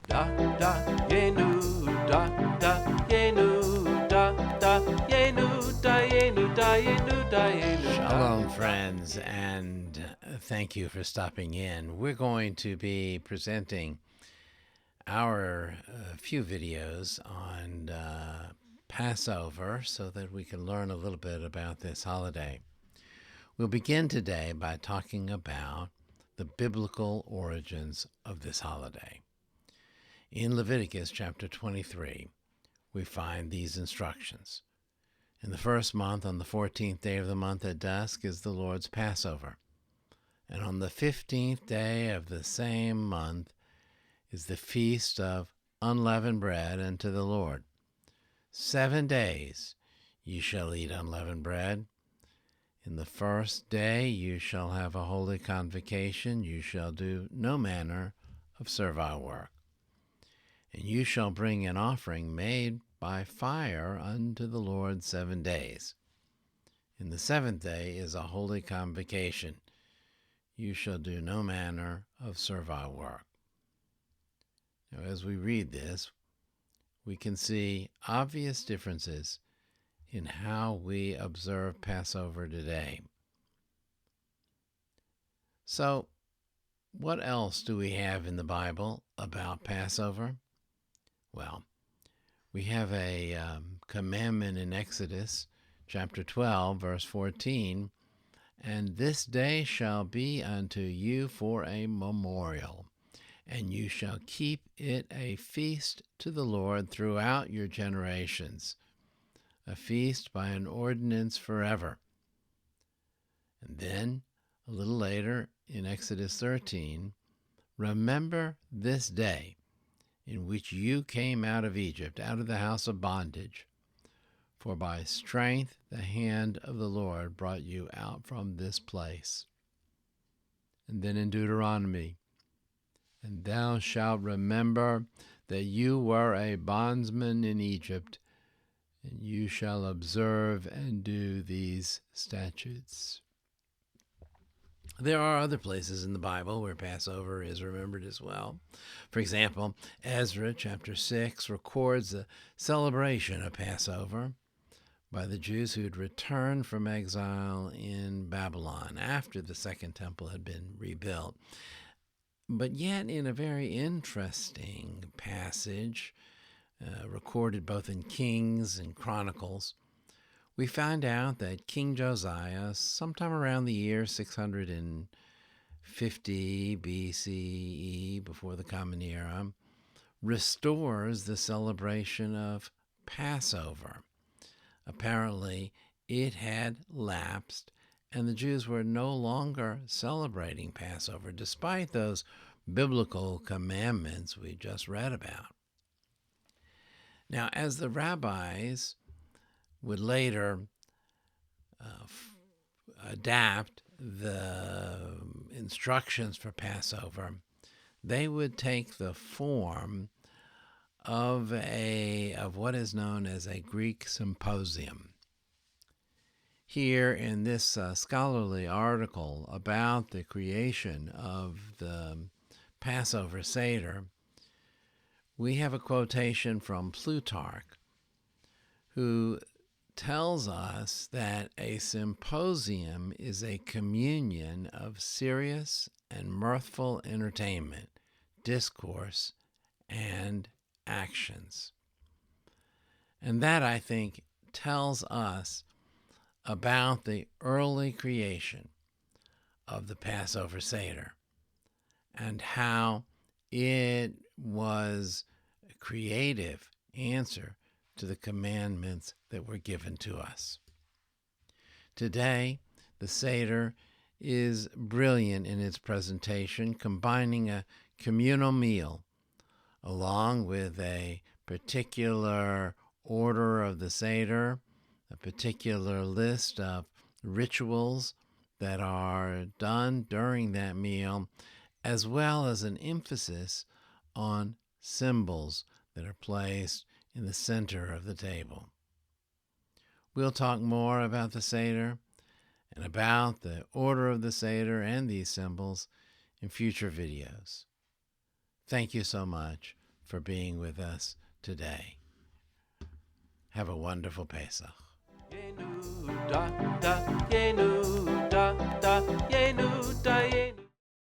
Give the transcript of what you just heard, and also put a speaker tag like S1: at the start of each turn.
S1: da da yenu da da yenu da da yenu da yenu da yenu da yenu.
S2: Shalom, friends, and thank you for stopping in. We're going to be presenting our few videos on Passover so that we can learn a little bit about this holiday. We'll begin today by talking about the biblical origins of this holiday. In Leviticus chapter 23, we find these instructions. In the first month, on the 14th day of the month at dusk, is the Lord's Passover. And on the 15th day of the same month is the feast of unleavened bread unto the Lord. 7 days ye shall eat unleavened bread. In the first day you shall have a holy convocation. You shall do no manner of servile work. And you shall bring an offering made by fire unto the Lord 7 days. In the seventh day is a holy convocation. You shall do no manner of servile work. Now, as we read this, we can see obvious differences in how we observe Passover today. So, what else do we have in the Bible about Passover? Well, we have a commandment in Exodus chapter 12, verse 14, and this day shall be unto you for a memorial, and you shall keep it a feast to the Lord throughout your generations, a feast by an ordinance forever. And then, a little later in Exodus 13, remember this day in which you came out of Egypt, out of the house of bondage. For by strength the hand of the Lord brought you out from this place. And then in Deuteronomy, and thou shalt remember that you were a bondsman in Egypt, and you shall observe and do these statutes. There are other places in the Bible where Passover is remembered as well. For example, Ezra chapter 6 records the celebration of Passover by the Jews who had returned from exile in Babylon after the Second Temple had been rebuilt. But yet, in a very interesting passage, recorded both in Kings and Chronicles, we find out that King Josiah, sometime around the year 650 BCE, before the Common Era, restores the celebration of Passover. Apparently, it had lapsed, and the Jews were no longer celebrating Passover, despite those biblical commandments we just read about. Now, as the rabbis would later adapt the instructions for Passover, they would take the form of what is known as a Greek symposium. Here in this scholarly article about the creation of the Passover Seder, we have a quotation from Plutarch, who tells us that a symposium is a communion of serious and mirthful entertainment, discourse, and actions. And that, I think, tells us about the early creation of the Passover Seder and how it was a creative answer to the commandments that were given to us. Today, the Seder is brilliant in its presentation, combining a communal meal along with a particular order of the Seder, a particular list of rituals that are done during that meal, as well as an emphasis on symbols that are placed in the center of the table. We'll talk more about the Seder and about the order of the Seder and these symbols in future videos. Thank you so much for being with us today. Have a wonderful Pesach.
S1: Yenuda, da, Yenuda.